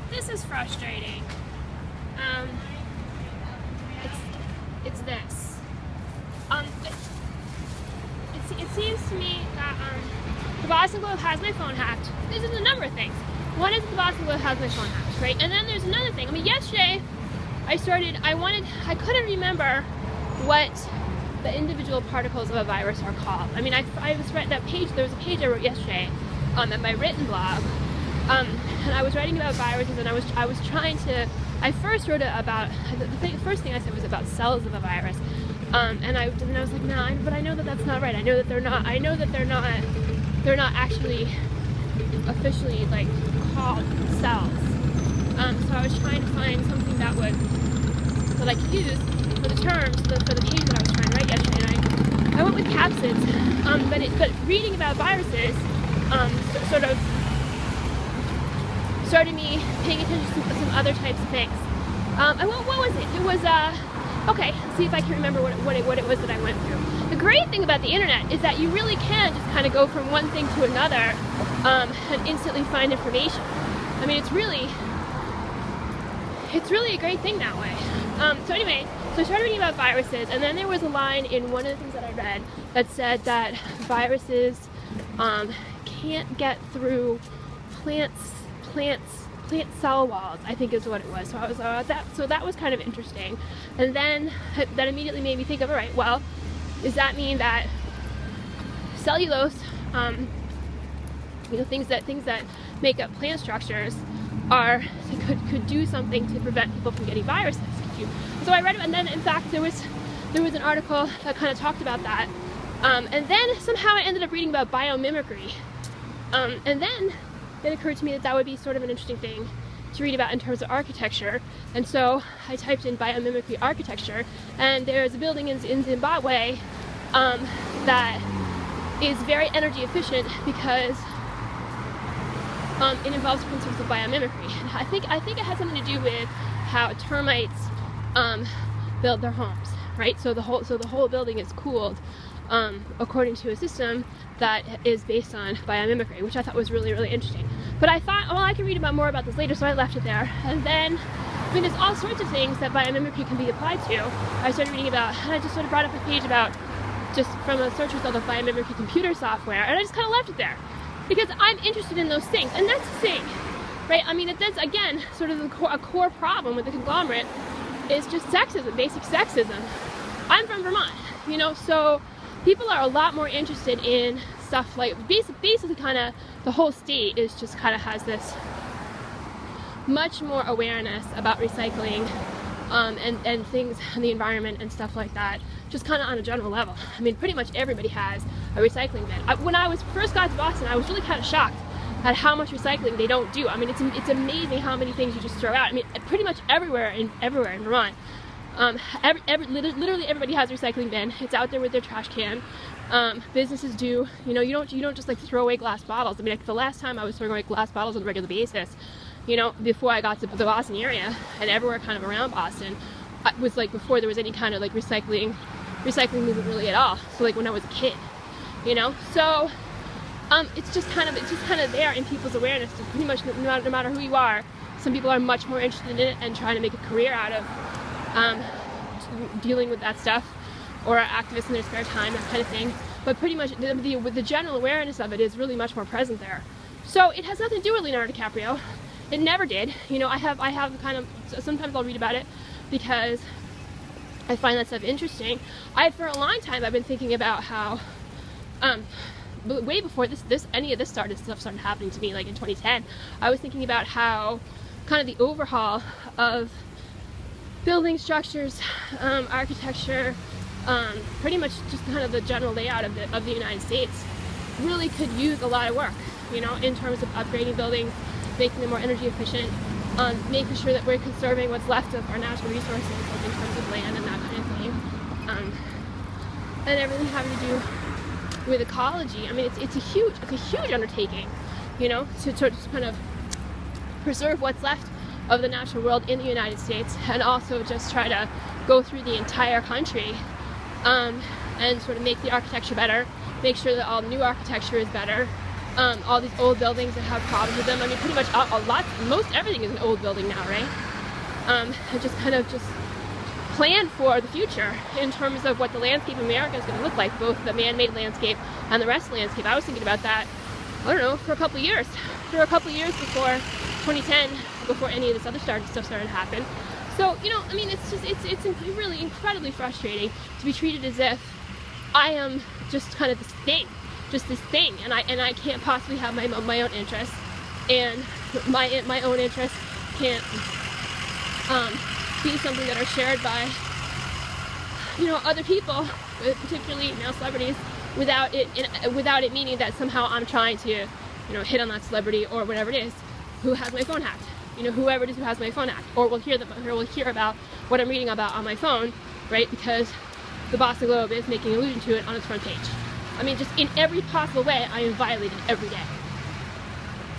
this is frustrating. It's this. It seems to me that the Boston Globe has my phone hacked. This is a number of things. One is the Boston Globe has my phone hacked, right? And then there's another thing. I mean, yesterday I couldn't remember what the individual particles of a virus are called. I mean, I was read that page. There was a page I wrote yesterday at my written blog, and I was writing about viruses, and I was trying to. I first wrote about the first thing I said was about cells of a virus, and I was like, no, but I know that that's not right. I know that they're not. I know that they're not actually officially like called cells. So I was trying to find something that I could use for the terms for the page that I was trying to write yesterday. And I went with capsids, but reading about viruses sort of started me paying attention to some other types of things. And what was it? It was okay. Let's see if I can remember what it was that I went through. The great thing about the internet is that you really can just kind of go from one thing to another and instantly find information. I mean, it's really a great thing that way. So anyway, so I started reading about viruses, and then there was a line in one of the things that I read that said that viruses can't get through plant cell walls, I think is what it was. So I was that was kind of interesting. And then that immediately made me think of, all right, well, does that mean that cellulose, things that make up plant structures could do something to prevent people from getting viruses? So I read it, and then in fact there was an article that kind of talked about that, and then somehow I ended up reading about biomimicry, and then it occurred to me that would be sort of an interesting thing to read about in terms of architecture. And so I typed in biomimicry architecture, and there's a building in Zimbabwe that is very energy efficient because it involves principles of biomimicry. And I think it has something to do with how termites build their homes, right? So the whole building is cooled according to a system that is based on biomimicry, which I thought was really, really interesting. But I thought, well, I can read more about this later, so I left it there. And then, I mean, there's all sorts of things that biomimicry can be applied to. I started reading about, and I just sort of brought up a page about, just from a search result of biomimicry computer software, and I just kind of left it there. Because I'm interested in those things, and that's the thing, right? I mean, that's, again, sort of a core problem with the conglomerate is just sexism, basic sexism. I'm from Vermont, so people are a lot more interested in stuff like, basically kind of, the whole state is just kind of has this much more awareness about recycling and things in the environment and stuff like that, just kind of on a general level. I mean, pretty much everybody has a recycling bin. When I first got to Boston, I was really kind of shocked at how much recycling they don't do. I mean, it's amazing how many things you just throw out. I mean, pretty much everywhere in Vermont. Literally everybody has a recycling bin. It's out there with their trash can. Businesses do. You don't just like throw away glass bottles. I mean, like, the last time I was throwing away glass bottles on a regular basis, before I got to the Boston area and everywhere kind of around Boston, was like before there was any kind of like recycling movement really at all. So like when I was a kid, so it's just kind of there in people's awareness. So pretty much no matter who you are, some people are much more interested in it and trying to make a career out of dealing with that stuff, or are activists in their spare time, that kind of thing. But pretty much with the general awareness of it is really much more present there. So it has nothing to do with Leonardo DiCaprio. It never did. I have kind of, sometimes I'll read about it because I find that stuff interesting. For a long time I've been thinking about how way before any of this stuff started happening to me, like in 2010, I was thinking about how kind of the overhaul of building structures, architecture, pretty much just kind of the general layout of the United States really could use a lot of work, in terms of upgrading buildings, making them more energy efficient, making sure that we're conserving what's left of our natural resources, like in terms of land and that kind of thing, and everything having to do with ecology. I mean, it's a huge undertaking, to just kind of preserve what's left of the natural world in the United States, and also just try to go through the entire country and sort of make the architecture better, make sure that all new architecture is better, all these old buildings that have problems with them. I mean, pretty much most everything is an old building now, right? And just kind of just plan for the future in terms of what the landscape of America is going to look like, both the man-made landscape and the rest of the landscape. I was thinking about that, I don't know, for a couple of years. For a couple of years before 2010, before any of this other stuff started to happen. So, you know, I mean, it's really incredibly frustrating to be treated as if I am just kind of this thing, and I can't possibly have my own interests, and my own interests can't be something that are shared by, you know, other people, particularly male celebrities, without it meaning that somehow I'm trying to, you know, hit on that celebrity or whatever it is who has my phone hacked. You know, whoever it is who has my phone hacked, or will hear about what I'm reading about on my phone, right? Because the Boston Globe is making allusion to it on its front page. I mean, just in every possible way, I am violated every day.